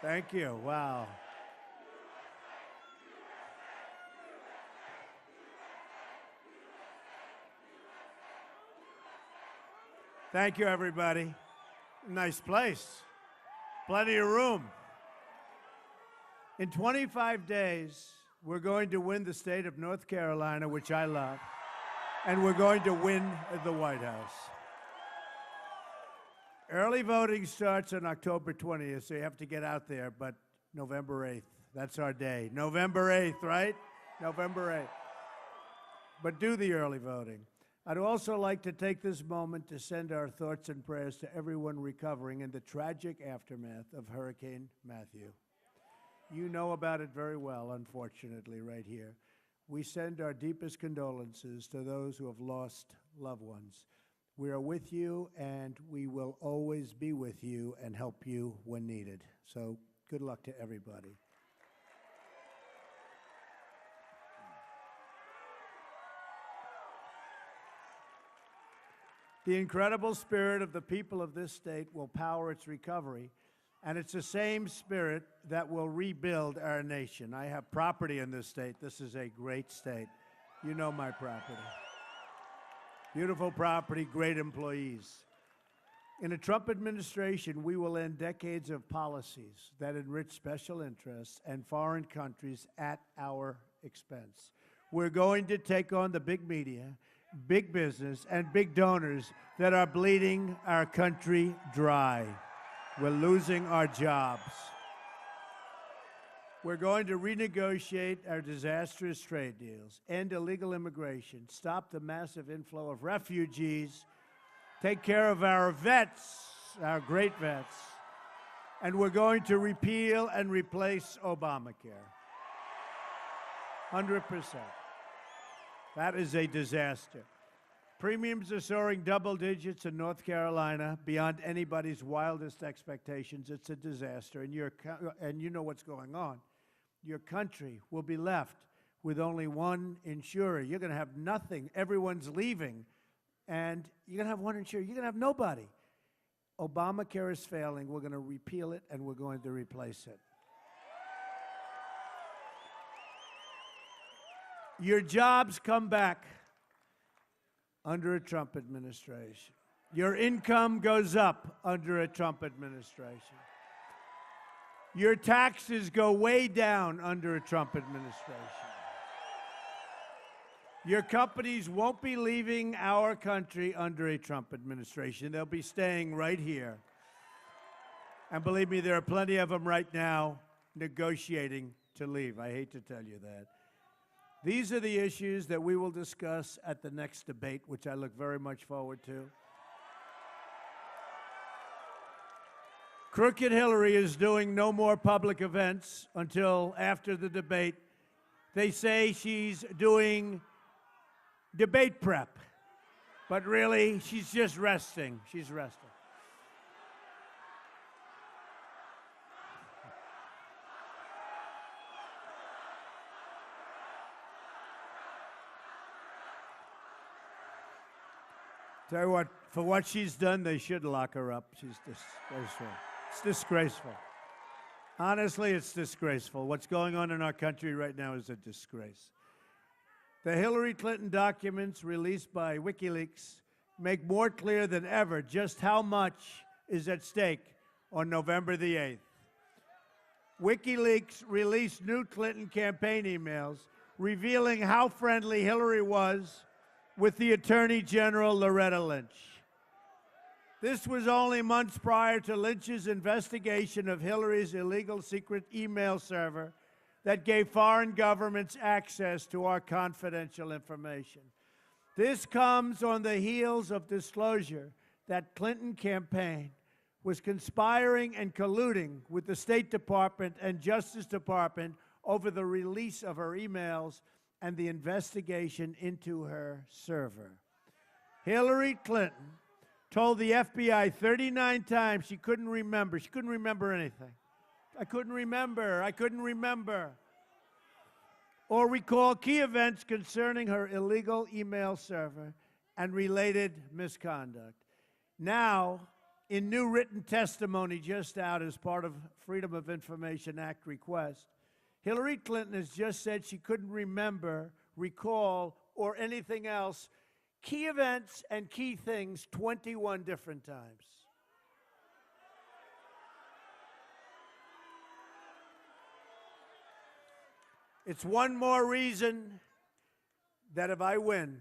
Thank you. Wow. Thank you, everybody. Nice place. Plenty of room. In 25 days, we're going to win the state of North Carolina, which I love, and we're going to win the White House. Early voting starts on October 20th, so you have to get out there, but November 8th, that's our day. November 8th, right? November 8th. But do the early voting. I'd also like to take this moment to send our thoughts and prayers to everyone recovering in the tragic aftermath of Hurricane Matthew. You know about it very well, unfortunately, right here. We send our deepest condolences to those who have lost loved ones. We are with you, and we will always be with you and help you when needed. So good luck to everybody. The incredible spirit of the people of this state will power its recovery, and it's the same spirit that will rebuild our nation. I have property in this state. This is a great state. You know my property. Beautiful property, great employees. In a Trump administration, we will end decades of policies that enrich special interests and foreign countries at our expense. We're going to take on the big media, big business, and big donors that are bleeding our country dry. We're losing our jobs. We're going to renegotiate our disastrous trade deals, end illegal immigration, stop the massive inflow of refugees, take care of our vets, our great vets, and we're going to repeal and replace Obamacare. 100%. That is a disaster. Premiums are soaring double digits in North Carolina, beyond anybody's wildest expectations. It's a disaster, and you know what's going on. Your country will be left with only one insurer. You're going to have nothing. Everyone's leaving, and you're going to have one insurer. You're going to have nobody. Obamacare is failing. We're going to repeal it, and we're going to replace it. Your jobs come back under a Trump administration. Your income goes up under a Trump administration. Your taxes go way down under a Trump administration. Your companies won't be leaving our country under a Trump administration. They'll be staying right here. And believe me, there are plenty of them right now negotiating to leave. I hate to tell you that. These are the issues that we will discuss at the next debate, which I look very much forward to. Crooked Hillary is doing no more public events until after the debate. They say she's doing debate prep, but really, she's just resting. She's resting. Tell you what, for what she's done, they should lock her up. She's disgraceful. It's disgraceful. Honestly, it's disgraceful. What's going on in our country right now is a disgrace. The Hillary Clinton documents released by WikiLeaks make more clear than ever just how much is at stake on November the 8th. WikiLeaks released new Clinton campaign emails revealing how friendly Hillary was with the Attorney General Loretta Lynch. This was only months prior to Lynch's investigation of Hillary's illegal secret email server that gave foreign governments access to our confidential information. This comes on the heels of disclosure that Clinton campaign was conspiring and colluding with the State Department and Justice Department over the release of her emails and the investigation into her server. Hillary Clinton told the FBI 39 times she couldn't remember. She couldn't remember anything. I couldn't remember. Or recall key events concerning her illegal email server and related misconduct. Now, In new written testimony just out as part of Freedom of Information Act request, Hillary Clinton has just said she couldn't remember, recall, or anything else key events and key things 21 different times. It's one more reason that if I win,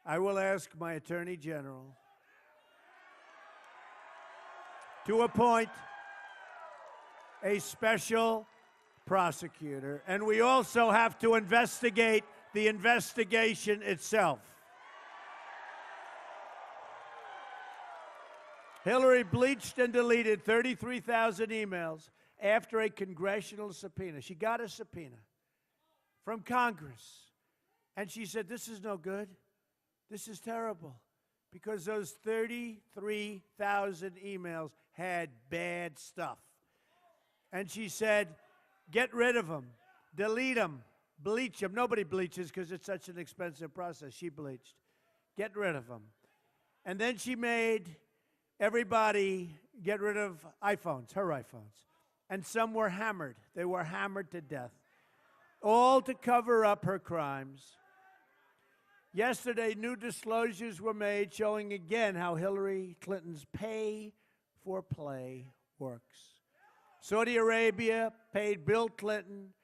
I will ask my Attorney General to appoint a special prosecutor, and we also have to investigate the investigation itself. Hillary bleached and deleted 33,000 emails after a congressional subpoena. She got a subpoena from Congress, and she said, this is no good. This is terrible, because those 33,000 emails had bad stuff. And she said, get rid of them, delete them, bleach them. Nobody bleaches because it's such an expensive process. She bleached. Get rid of them. And then she made everybody get rid of iPhones, her iPhones. And some were hammered. They were hammered to death, all to cover up her crimes. Yesterday, new disclosures were made showing again how Hillary Clinton's pay-for-play works. Saudi Arabia paid Bill Clinton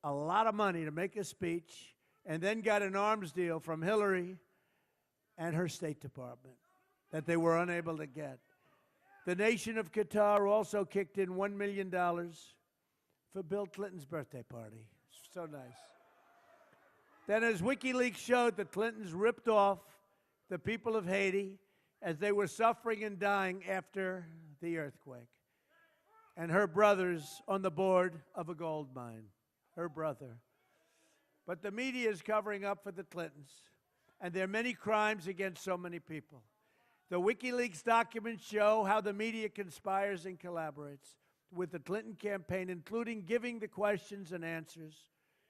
a lot of money to make a speech and then got an arms deal from Hillary and her State Department that they were unable to get. The nation of Qatar also kicked in $1 million for Bill Clinton's birthday party. So nice. Then, as WikiLeaks showed, the Clintons ripped off the people of Haiti as they were suffering and dying after the earthquake. And her brother's on the board of a gold mine. Her brother. But the media is covering up for the Clintons, and there are many crimes against so many people. The WikiLeaks documents show how the media conspires and collaborates with the Clinton campaign, including giving the questions and answers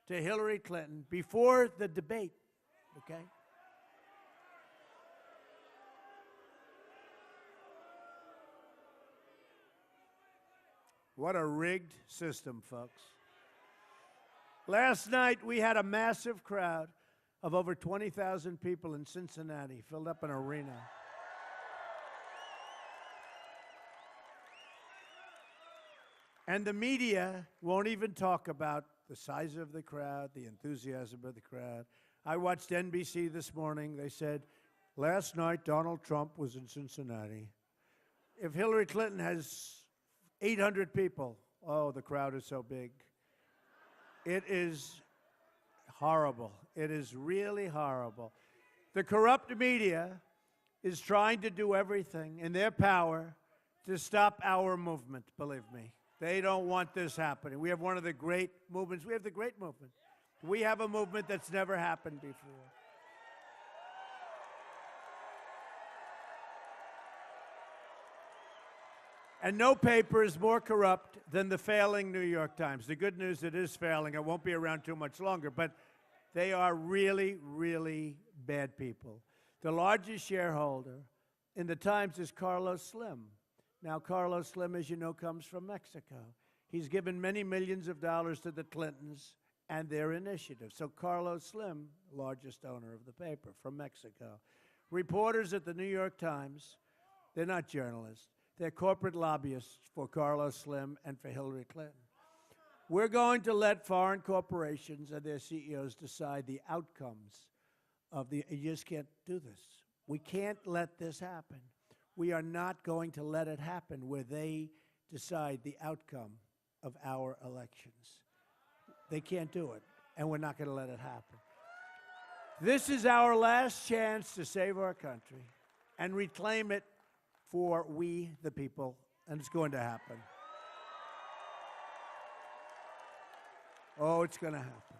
to Hillary Clinton before the debate, okay? What a rigged system, folks. Last night, we had a massive crowd of over 20,000 people in Cincinnati, filled up an arena. And the media won't even talk about the size of the crowd, the enthusiasm of the crowd. I watched NBC this morning. They said, last night Donald Trump was in Cincinnati. If Hillary Clinton has 800 people, oh, the crowd is so big. It is horrible. It is really horrible. The corrupt media is trying to do everything in their power to stop our movement, believe me. They don't want this happening. We have one of the great movements. We have the great movement. We have a movement that's never happened before. And no paper is more corrupt than the failing New York Times. The good news, it is failing. It won't be around too much longer, but they are really, really bad people. The largest shareholder in the Times is Carlos Slim. Now, Carlos Slim, as you know, comes from Mexico. He's given many millions of dollars to the Clintons and their initiative. So Carlos Slim, largest owner of the paper from Mexico. Reporters at the New York Times, they're not journalists. They're corporate lobbyists for Carlos Slim and for Hillary Clinton. We're going to let foreign corporations and their CEOs decide the outcomes of the, you just can't do this. We can't let this happen. We are not going to let it happen where they decide the outcome of our elections. They can't do it, and we're not going to let it happen. This is our last chance to save our country and reclaim it for we, the people, and it's going to happen. Oh, it's going to happen.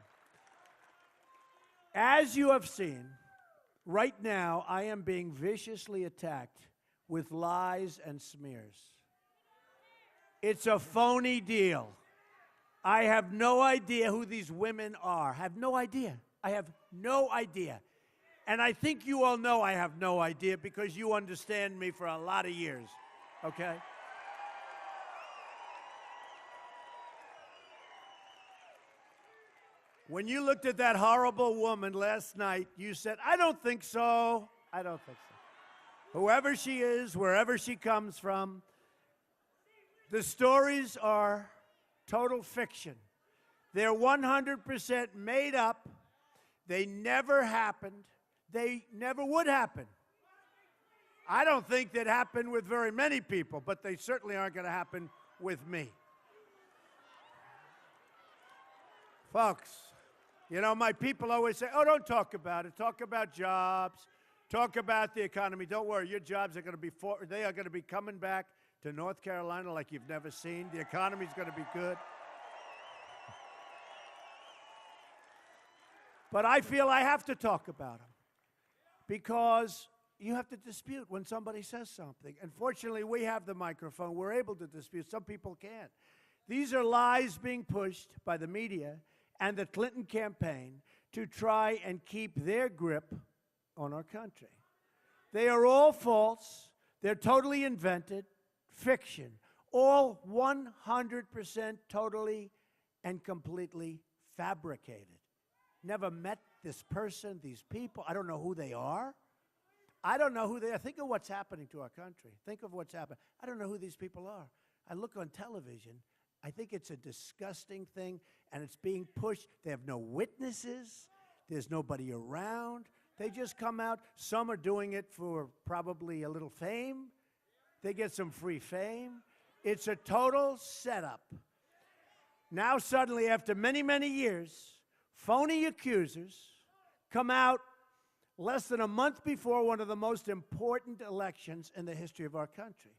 As you have seen, right now I am being viciously attacked with lies and smears. It's a phony deal. I have no idea who these women are. I have no idea. I have no idea. And I think you all know I have no idea because you understand me for a lot of years. okay? When you looked at that horrible woman last night, you said, I don't think so. I don't think so. Whoever she is, wherever she comes from, the stories are total fiction. They're 100% made up. They never happened. They never would happen. I don't think that happened with very many people, but they certainly aren't going to happen with me. Folks, you know, my people always say, oh, don't talk about it. Talk about jobs. Talk about the economy. Don't worry, your jobs are going to be, they are going to be coming back to North Carolina like you've never seen. The economy's going to be good. But I feel I have to talk about them because you have to dispute when somebody says something. And fortunately, we have the microphone. We're able to dispute. Some people can't. These are lies being pushed by the media and the Clinton campaign to try and keep their grip on our country. They are all false. They're totally invented, fiction, all 100% totally and completely fabricated. Never met this person, these people. I don't know who they are. I don't know who they are. Think of what's happening to our country. Think of what's happening. I don't know who these people are. I look on television. I think it's a disgusting thing, and it's being pushed. They have no witnesses. There's nobody around. They just come out. Some are doing it for probably a little fame. They get some free fame. It's a total setup. Now suddenly, after many, many years, phony accusers come out less than a month before one of the most important elections in the history of our country.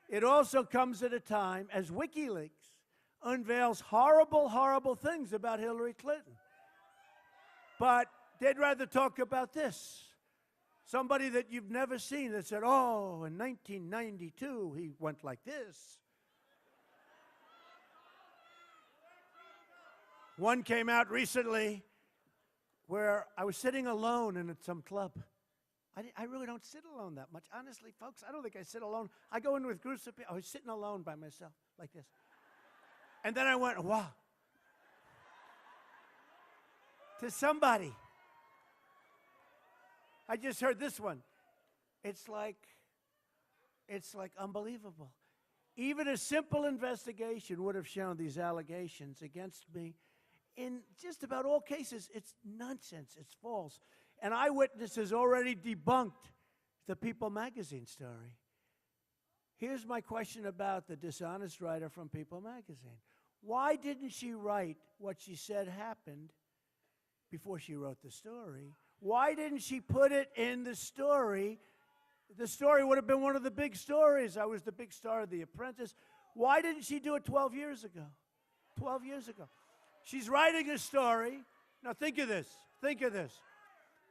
It also comes at a time as WikiLeaks unveils horrible, horrible things about Hillary Clinton. But they'd rather talk about this. Somebody that you've never seen that said, oh, in 1992, he went like this. One came out recently where I was sitting alone in some club. I really don't sit alone that much. Honestly, folks, I don't think I sit alone. I go in with groups of people. I was sitting alone by myself like this. And then I went, wow. To somebody. I just heard this one. It's like unbelievable. Even a simple investigation would have shown these allegations against me. In just about all cases, it's nonsense. It's false. And Eyewitness has already debunked the People magazine story. Here's my question about the dishonest writer from People magazine. Why didn't she write what she said happened before she wrote the story? Why didn't she put it in the story? The story would have been one of the big stories. I was the big star of The Apprentice. Why didn't she do it 12 years ago? 12 years ago. She's writing a story. Now think of this. Think of this.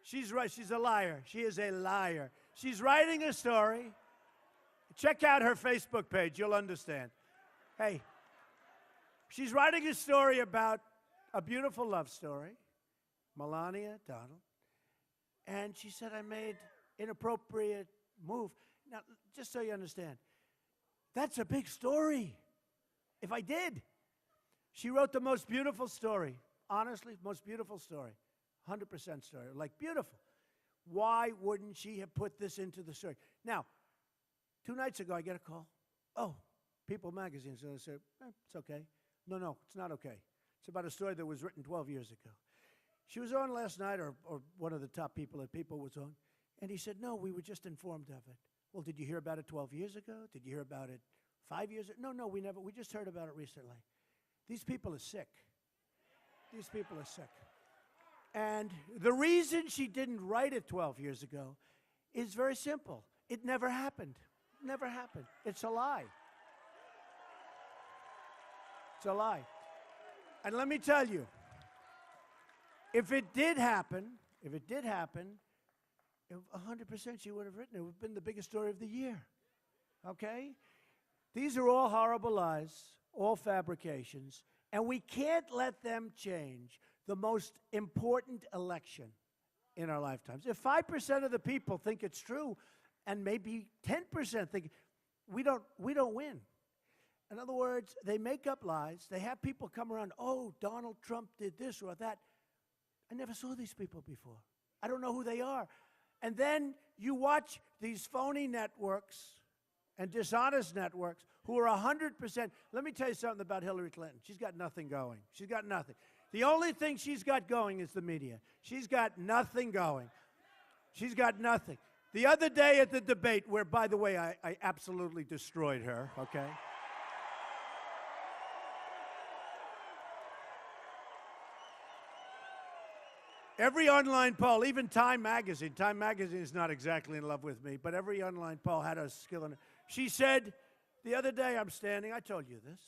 She's right. She's a liar. She is a liar. She's writing a story. Check out her Facebook page. You'll understand. Hey, she's writing a story about a beautiful love story, Melania, Donald. And she said, I made inappropriate move. Now, just so you understand, that's a big story. If I did. She wrote the most beautiful story. Honestly, most beautiful story. 100% story. Like, beautiful. Why wouldn't she have put this into the story? Now, 2 nights ago, I get a call. Oh, People magazine. So I said, it's okay. No, it's not okay. It's about a story that was written 12 years ago. She was on last night, or one of the top people at People was on, and he said, no, we were just informed of it. Well, did you hear about it 12 years ago? Did you hear about it 5 years ago? No, we never. We just heard about it recently. These people are sick. These people are sick. And the reason she didn't write it 12 years ago is very simple. It never happened. Never happened. It's a lie. It's a lie. And let me tell you, if it did happen, 100% she would have written it. It would have been the biggest story of the year. Okay? These are all horrible lies, all fabrications, and we can't let them change the most important election in our lifetimes. If 5% of the people think it's true, and maybe 10% think we don't win. In other words, they make up lies. They have people come around, oh, Donald Trump did this or that. I never saw these people before. I don't know who they are. And then you watch these phony networks and dishonest networks who are 100%. Let me tell you something about Hillary Clinton. She's got nothing going. She's got nothing. The only thing she's got going is the media. She's got nothing going. She's got nothing. The other day at the debate, where, by the way, I absolutely destroyed her, okay? Every online poll, even Time Magazine is not exactly in love with me, but every online poll had a skill in it. She said, the other day I'm standing, I told you this,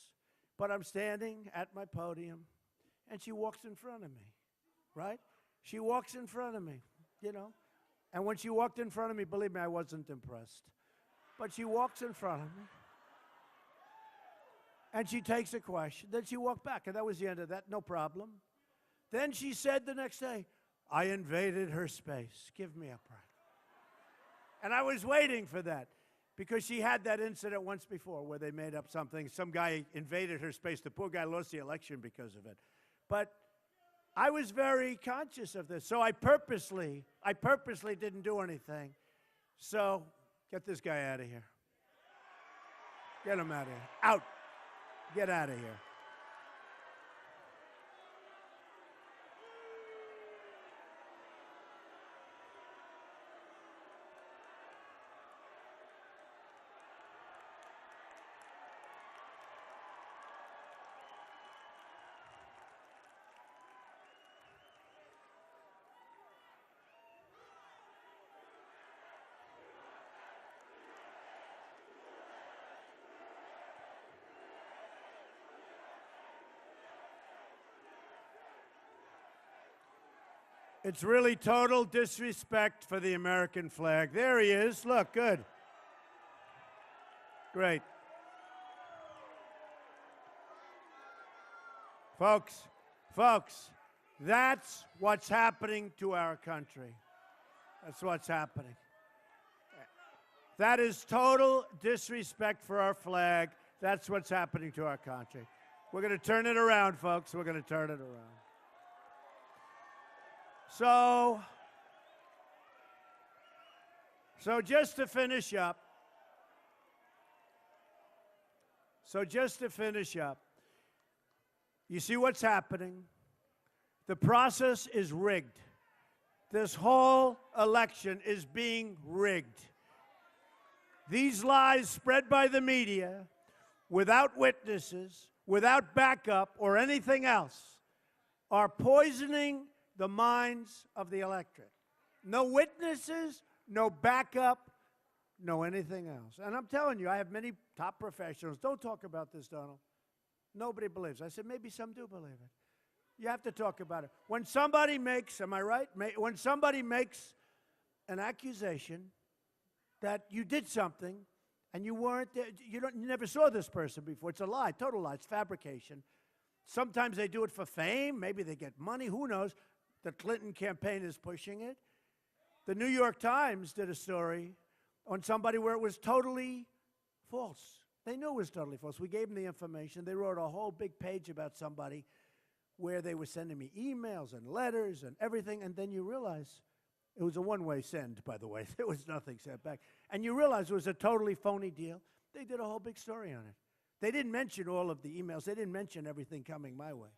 but I'm standing at my podium, and she walks in front of me, right? She walks in front of me, you know? And when she walked in front of me, believe me, I wasn't impressed. But she walks in front of me, and she takes a question. Then she walked back, and that was the end of that, no problem. Then she said the next day, I invaded her space. Give me a break. And I was waiting for that because she had that incident once before where they made up something. Some guy invaded her space. The poor guy lost the election because of it. But I was very conscious of this. So I purposely didn't do anything. So get this guy out of here. Get him out of here. Out. Get out of here. It's really total disrespect for the American flag. There he is. Look, good. Great. Folks, that's what's happening to our country. That's what's happening. That is total disrespect for our flag. That's what's happening to our country. We're going to turn it around, folks. We're going to turn it around. So just to finish up, you see what's happening? The process is rigged. This whole election is being rigged. These lies spread by the media, without witnesses, without backup or anything else, are poisoning the minds of the electorate. No witnesses, no backup, no anything else. And I'm telling you, I have many top professionals. Don't talk about this, Donald. Nobody believes. I said, maybe some do believe it. You have to talk about it. When somebody makes, am I right? When somebody makes an accusation that you did something and you weren't there, you never saw this person before. It's a lie, total lie. It's fabrication. Sometimes they do it for fame. Maybe they get money. Who knows? The Clinton campaign is pushing it. The New York Times did a story on somebody where it was totally false. They knew it was totally false. We gave them the information. They wrote a whole big page about somebody where they were sending me emails and letters and everything, and then you realize it was a one-way send, by the way. There was nothing sent back. And you realize it was a totally phony deal. They did a whole big story on it. They didn't mention all of the emails. They didn't mention everything coming my way.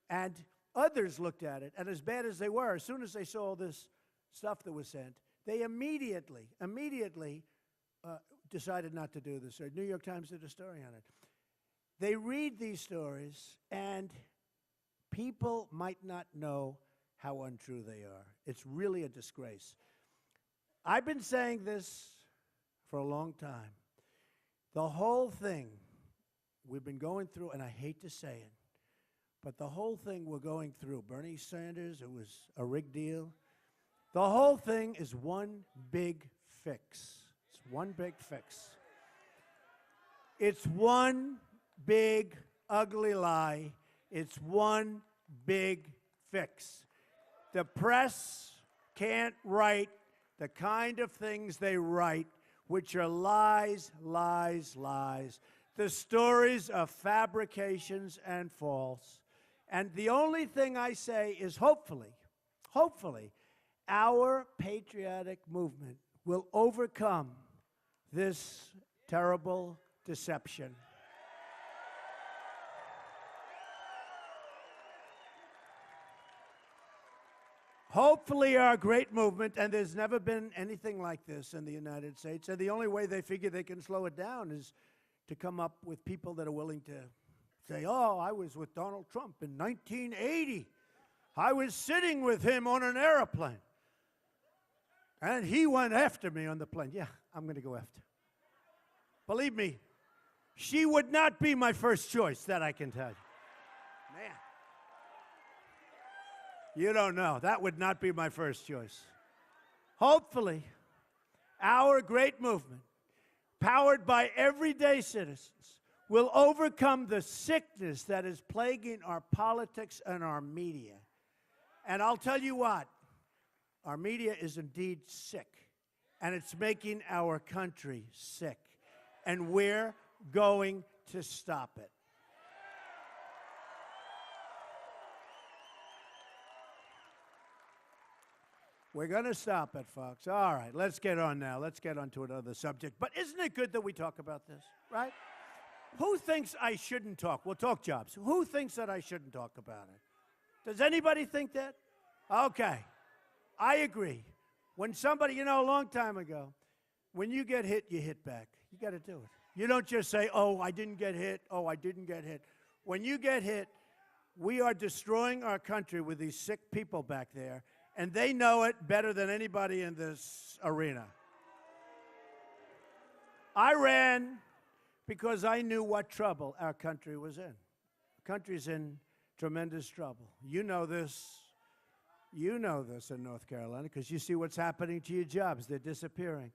And others looked at it, and as bad as they were, as soon as they saw all this stuff that was sent, they immediately decided not to do this. The New York Times did a story on it. They read these stories, and people might not know how untrue they are. It's really a disgrace. I've been saying this for a long time. The whole thing we've been going through, and I hate to say it, but the whole thing we're going through, Bernie Sanders, it was a rigged deal. The whole thing is one big fix. It's one big fix. It's one big ugly lie. It's one big fix. The press can't write the kind of things they write, which are lies, lies, lies, the stories of fabrications and false. And the only thing I say is hopefully, our patriotic movement will overcome this terrible deception. Hopefully our great movement, and there's never been anything like this in the United States, and the only way they figure they can slow it down is to come up with people that are willing to say, oh, I was with Donald Trump in 1980. I was sitting with him on an airplane, and he went after me on the plane. Yeah, I'm going to go after. Believe me, she would not be my first choice, that I can tell you. Man. You don't know. That would not be my first choice. Hopefully, our great movement, powered by everyday citizens, will overcome the sickness that is plaguing our politics and our media. And I'll tell you what, our media is indeed sick, and it's making our country sick. And we're going to stop it. We're going to stop it, folks. All right, let's get on now. Let's get on to another subject. But isn't it good that we talk about this, right? Who thinks I shouldn't talk? We'll talk jobs. Who thinks that I shouldn't talk about it? Does anybody think that? Okay, I agree. When somebody, a long time ago, when you get hit, you hit back. You got to do it. You don't just say, oh, I didn't get hit. Oh, I didn't get hit. When you get hit, we are destroying our country with these sick people back there. And they know it better than anybody in this arena. I ran because I knew what trouble our country was in. The country's in tremendous trouble. You know this. You know this in North Carolina because you see what's happening to your jobs. They're disappearing.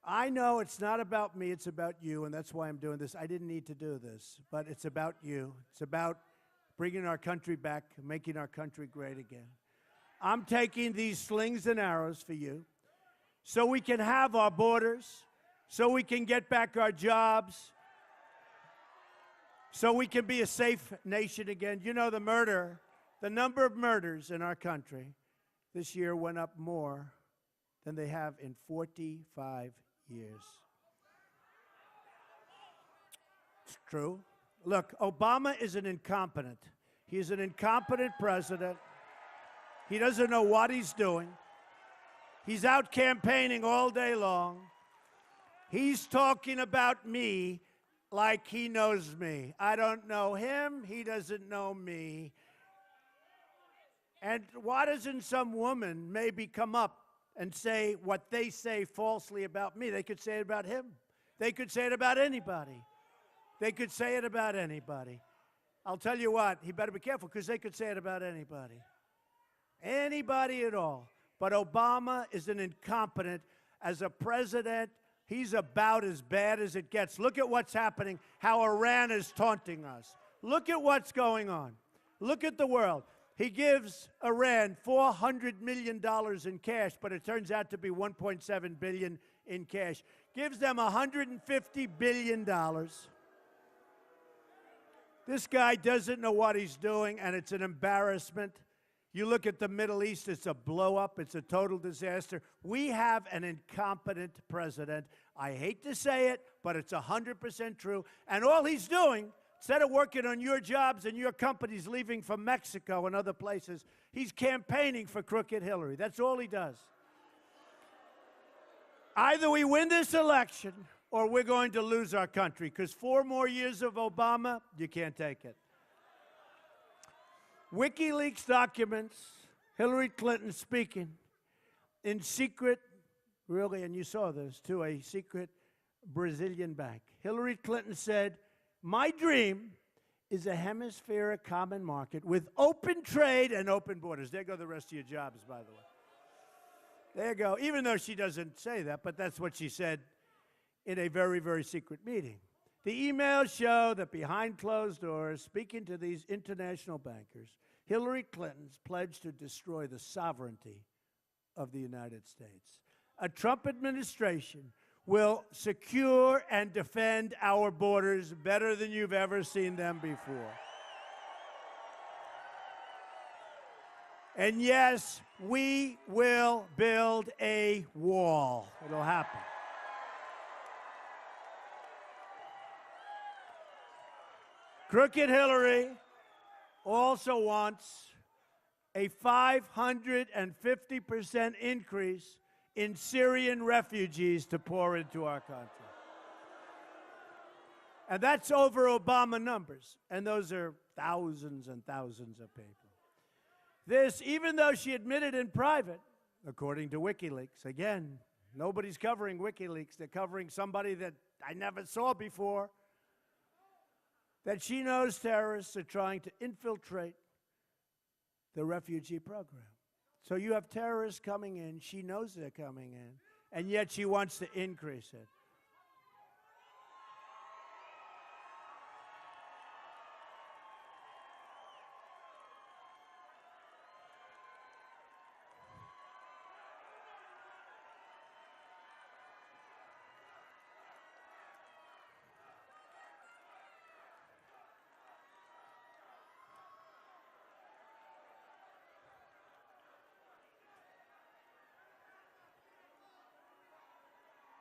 I know it's not about me, it's about you, and that's why I'm doing this. I didn't need to do this, but it's about you. It's about bringing our country back, making our country great again. I'm taking these slings and arrows for you so we can have our borders, so we can get back our jobs, so we can be a safe nation again. You know, the number of murders in our country this year went up more than they have in 45 years. It's true. Look, Obama is an incompetent. He's an incompetent president. He doesn't know what he's doing. He's out campaigning all day long. He's talking about me like he knows me. I don't know him. He doesn't know me. And why doesn't some woman maybe come up and say what they say falsely about me? They could say it about him. They could say it about anybody. They could say it about anybody. I'll tell you what, he better be careful because they could say it about anybody. Anybody at all. But Obama is an incompetent. As a president, he's about as bad as it gets. Look at what's happening, how Iran is taunting us. Look at what's going on. Look at the world. He gives Iran $400 million in cash, but it turns out to be $1.7 billion in cash. Gives them $150 billion. This guy doesn't know what he's doing, and it's an embarrassment. You look at the Middle East, it's a blow-up. It's a total disaster. We have an incompetent president. I hate to say it, but it's 100% true. And all he's doing, instead of working on your jobs and your companies leaving for Mexico and other places, he's campaigning for crooked Hillary. That's all he does. Either we win this election or we're going to lose our country, because 4 more years of Obama, you can't take it. WikiLeaks documents Hillary Clinton speaking in secret, really, and you saw this, to a secret Brazilian bank. Hillary Clinton said, "My dream is a hemispheric common market with open trade and open borders." There go the rest of your jobs, by the way. There you go. Even though she doesn't say that, but that's what she said in a very, very secret meeting. The emails show that behind closed doors, speaking to these international bankers, Hillary Clinton's pledged to destroy the sovereignty of the United States. A Trump administration will secure and defend our borders better than you've ever seen them before. And yes, we will build a wall. It'll happen. Crooked Hillary also wants a 550% increase in Syrian refugees to pour into our country. And that's over Obama numbers. And those are thousands and thousands of people. This, even though she admitted in private, according to WikiLeaks, again, nobody's covering WikiLeaks. They're covering somebody that I never saw before, that she knows terrorists are trying to infiltrate the refugee program. So you have terrorists coming in. She knows they're coming in, and yet she wants to increase it.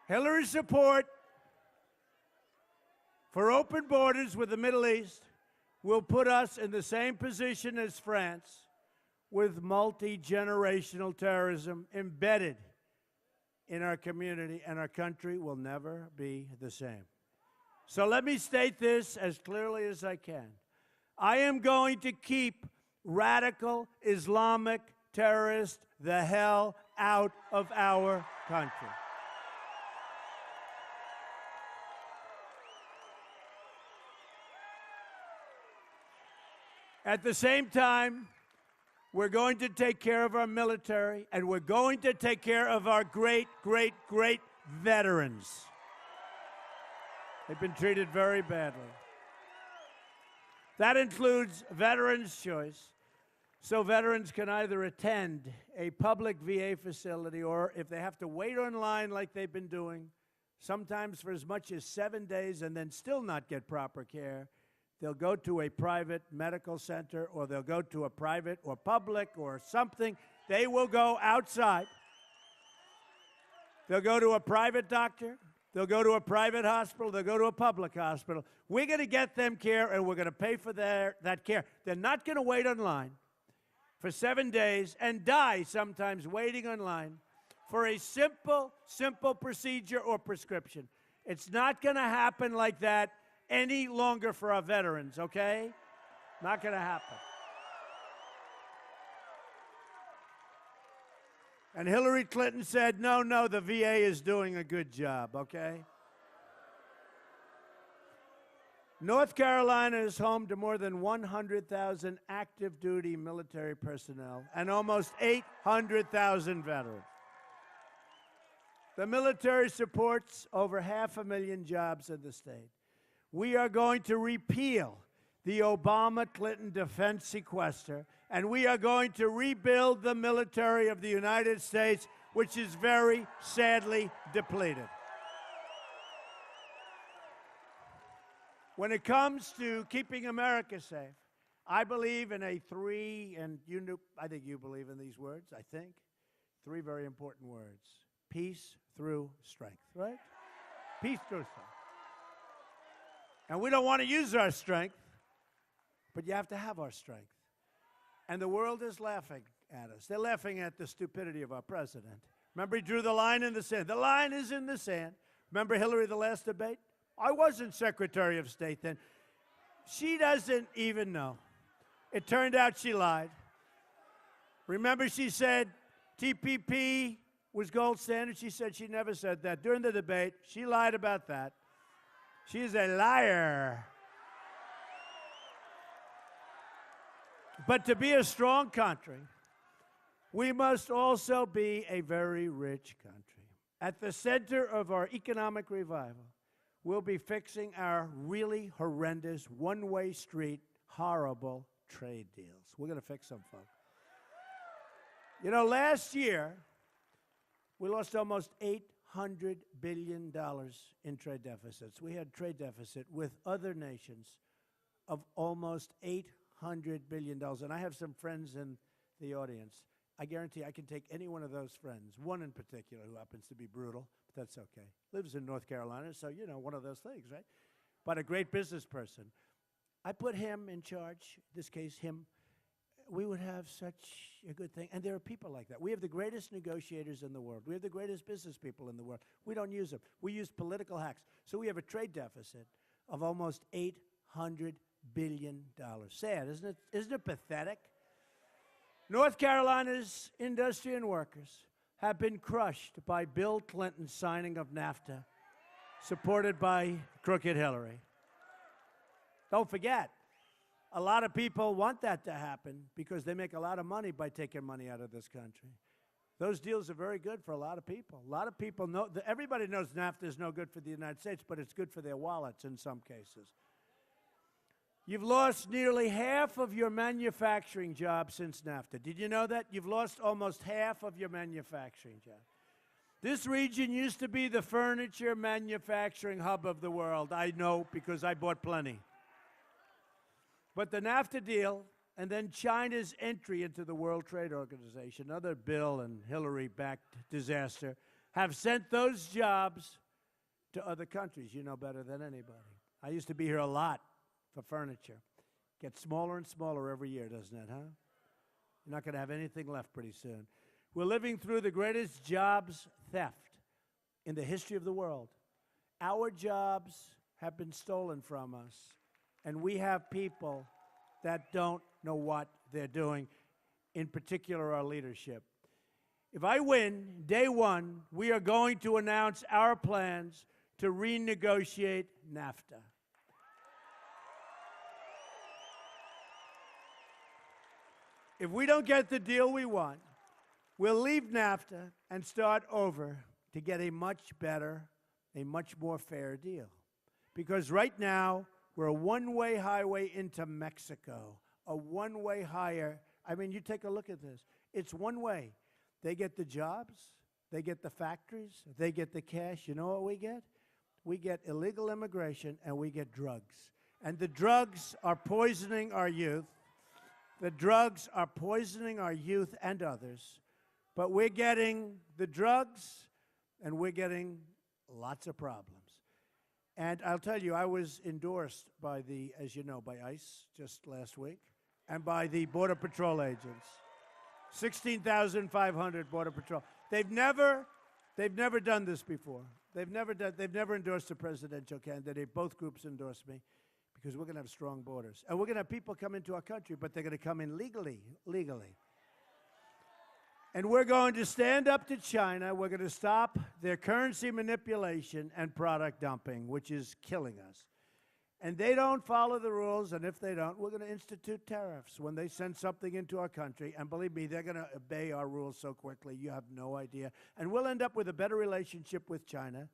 Hillary's support for open borders with the Middle East will put us in the same position as France, with multi-generational terrorism embedded in our community, and our country will never be the same. So let me state this as clearly as I can. I am going to keep radical Islamic terrorists the hell out of our country. At the same time, we're going to take care of our military, and we're going to take care of our great, great, great veterans. They've been treated very badly. That includes Veterans Choice, so veterans can either attend a public VA facility, or if they have to wait online like they've been doing, sometimes for as much as 7 days and then still not get proper care, they'll go to a private medical center, or they'll go to a private or public or something. They will go outside. They'll go to a private doctor. They'll go to a private hospital. They'll go to a public hospital. We're going to get them care, and we're going to pay for that care. They're not going to wait online for 7 days and die sometimes waiting online for a simple procedure or prescription. It's not going to happen like that any longer for our veterans, okay? Not going to happen. And Hillary Clinton said, no, the VA is doing a good job, okay? North Carolina is home to more than 100,000 active duty military personnel and almost 800,000 veterans. The military supports over 500,000 jobs in the state. We are going to repeal the Obama-Clinton defense sequester, and we are going to rebuild the military of the United States, which is very sadly depleted. When it comes to keeping America safe, I believe in I think you believe in these words, I think. 3 very important words. Peace through strength, right? Peace through strength. And we don't want to use our strength, but you have to have our strength. And the world is laughing at us. They're laughing at the stupidity of our president. Remember, he drew the line in the sand. The line is in the sand. Remember Hillary, the last debate? I wasn't Secretary of State then. She doesn't even know. It turned out she lied. Remember, she said TPP was gold standard? She said she never said that. During the debate, she lied about that. She's a liar. But to be a strong country, we must also be a very rich country. At the center of our economic revival, we'll be fixing our really horrendous, one-way street, horrible trade deals. We're going to fix them, folks. You know, last year, We lost almost $800 billion in trade deficits. We had trade deficit with other nations of almost $800 billion. And I have some friends in the audience. I guarantee I can take any one of those friends, one in particular who happens to be brutal, but that's okay. Lives in North Carolina, so, you know, one of those things, right? But a great business person. I put him in charge, in this case, him. We would have such a good thing. And there are people like that. We have the greatest negotiators in the world. We have the greatest business people in the world. We don't use them. We use political hacks. So we have a trade deficit of almost $800 billion. Sad, isn't it? Isn't it pathetic? North Carolina's industry and workers have been crushed by Bill Clinton's signing of NAFTA, supported by crooked Hillary. Don't forget, a lot of people want that to happen because they make a lot of money by taking money out of this country. Those deals are very good for a lot of people. A lot of people know, everybody knows NAFTA is no good for the United States, but it's good for their wallets in some cases. You've lost nearly half of your manufacturing jobs since NAFTA. Did you know that? You've lost almost half of your manufacturing jobs. This region used to be the furniture manufacturing hub of the world. I know because I bought plenty. But the NAFTA deal and then China's entry into the World Trade Organization, another Bill and Hillary-backed disaster, have sent those jobs to other countries. You know better than anybody. I used to be here a lot for furniture. Gets smaller and smaller every year, doesn't it, huh? You're not going to have anything left pretty soon. We're living through the greatest jobs theft in the history of the world. Our jobs have been stolen from us, and we have people that don't know what they're doing, in particular our leadership. If I win, day one, we are going to announce our plans to renegotiate NAFTA. If we don't get the deal we want, we'll leave NAFTA and start over to get a much better, a much more fair deal. Because right now, we're a one-way highway into Mexico, a one-way hire. I mean, you take a look at this. It's one way. They get the jobs, they get the factories, they get the cash. You know what we get? We get illegal immigration and we get drugs. And the drugs are poisoning our youth. The drugs are poisoning our youth and others, but we're getting the drugs and we're getting lots of problems. And I'll tell you, I was endorsed by the, as you know, by ICE just last week and by the Border Patrol agents. 16,500 Border Patrol. They've never done this before. They've never endorsed a presidential candidate. Both groups endorsed me. Because we're going to have strong borders. And we're going to have people come into our country, but they're going to come in legally. And we're going to stand up to China. We're going to stop their currency manipulation and product dumping, which is killing us. And they don't follow the rules, and if they don't, we're going to institute tariffs when they send something into our country. And believe me, they're going to obey our rules so quickly, you have no idea. And we'll end up with a better relationship with China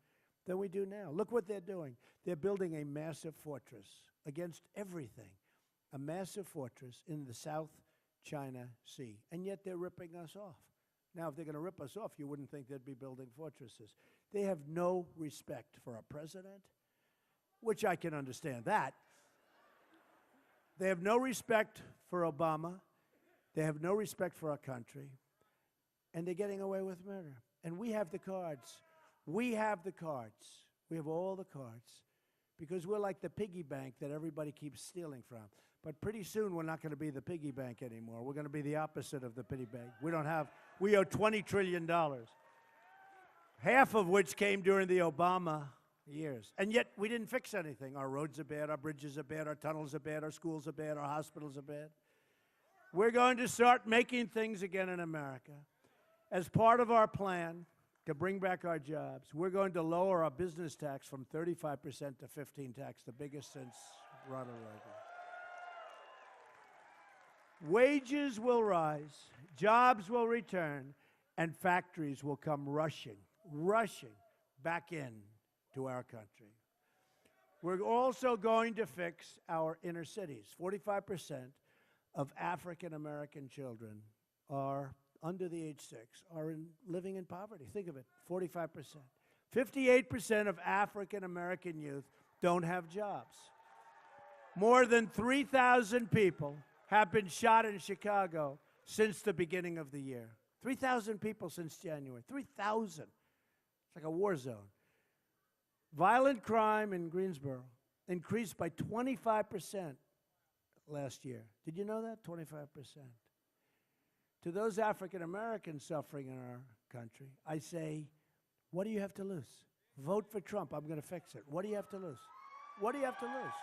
than we do now. Look what they're doing. They're building a massive fortress against everything, a massive fortress in the South China Sea, and yet they're ripping us off. Now, if they're going to rip us off, you wouldn't think they'd be building fortresses. They have no respect for our president, which I can understand that. They have no respect for Obama. They have no respect for our country, and they're getting away with murder. And we have the cards. We have the cards. We have all the cards. Because we're like the piggy bank that everybody keeps stealing from. But pretty soon, we're not going to be the piggy bank anymore. We're going to be the opposite of the piggy bank. We owe $20 trillion, half of which came during the Obama years. And yet, we didn't fix anything. Our roads are bad, our bridges are bad, our tunnels are bad, our schools are bad, our hospitals are bad. We're going to start making things again in America. As part of our plan to bring back our jobs, we're going to lower our business tax from 35% to 15% tax, the biggest since Ronald Reagan. Wages will rise, jobs will return, and factories will come rushing back in to our country. We're also going to fix our inner cities. 45% of African American children are under the age 6 are living in poverty. Think of it, 45%. 58% of African American youth don't have jobs. More than 3,000 people have been shot in Chicago since the beginning of the year. 3,000 people since January. 3,000. It's like a war zone. Violent crime in Greensboro increased by 25% last year. Did you know that? 25%. To those African Americans suffering in our country, I say, what do you have to lose? Vote for Trump. I'm going to fix it. What do you have to lose? What do you have to lose?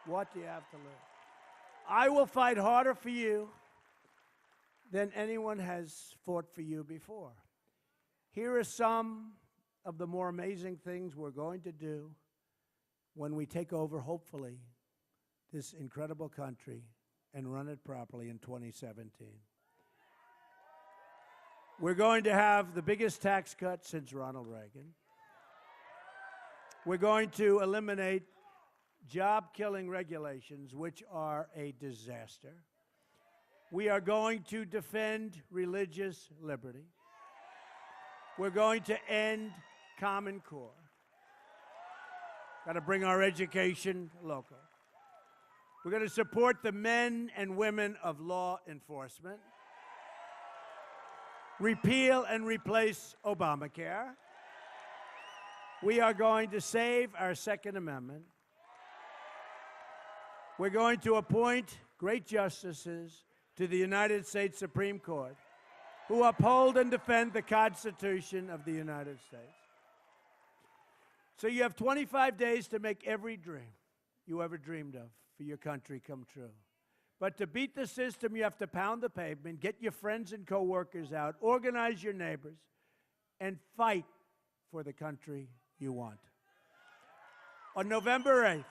What do you have to lose? I will fight harder for you than anyone has fought for you before. Here are some of the more amazing things we're going to do when we take over, hopefully, this incredible country and run it properly in 2017. We're going to have the biggest tax cut since Ronald Reagan. We're going to eliminate job-killing regulations, which are a disaster. We are going to defend religious liberty. We're going to end Common Core. Got to bring our education local. We're going to support the men and women of law enforcement. Repeal and replace Obamacare. We are going to save our Second Amendment. We're going to appoint great justices to the United States Supreme Court who uphold and defend the Constitution of the United States. So you have 25 days to make every dream you ever dreamed of for your country come true. But to beat the system, you have to pound the pavement, get your friends and coworkers out, organize your neighbors, and fight for the country you want. On November 8th,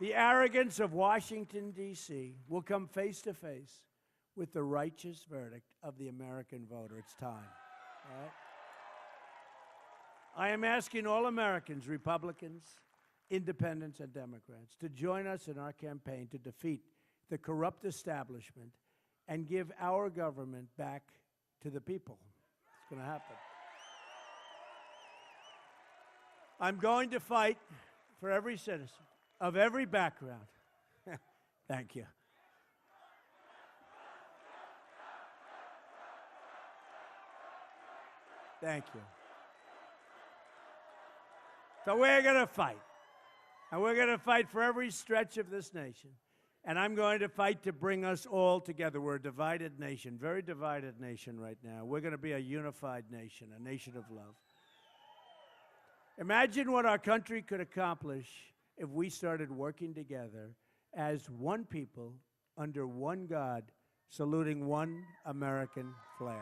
the arrogance of Washington, D.C. will come face to face with the righteous verdict of the American voter. It's time. All right? I am asking all Americans, Republicans, Independents, and Democrats, to join us in our campaign to defeat the corrupt establishment and give our government back to the people. It's going to happen. I'm going to fight for every citizen of every background. Thank you. Thank you. So we're going to fight. And we're going to fight for every stretch of this nation. And I'm going to fight to bring us all together. We're a divided nation, very divided nation right now. We're going to be a unified nation, a nation of love. Imagine what our country could accomplish if we started working together as one people under one God, saluting one American flag.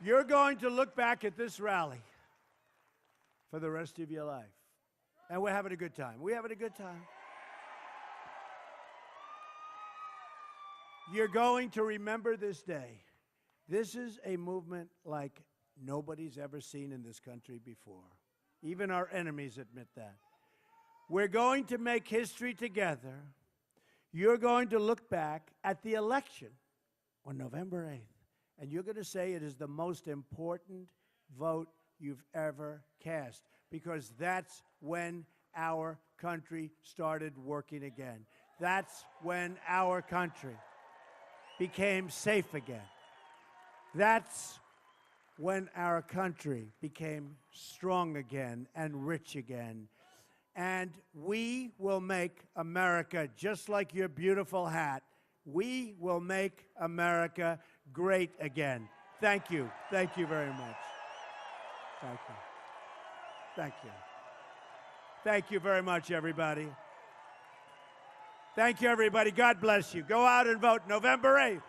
You're going to look back at this rally for the rest of your life. And we're having a good time. We're having a good time. You're going to remember this day. This is a movement like nobody's ever seen in this country before. Even our enemies admit that. We're going to make history together. You're going to look back at the election on November 8th. And you're going to say it is the most important vote you've ever cast, because that's when our country started working again. That's when our country became safe again. That's when our country became strong again and rich again. And we will make America, just like your beautiful hat, we will make America great again. Thank you. Thank you very much. Thank you. Thank you. Thank you very much, everybody. Thank you, everybody. God bless you. Go out and vote November 8th.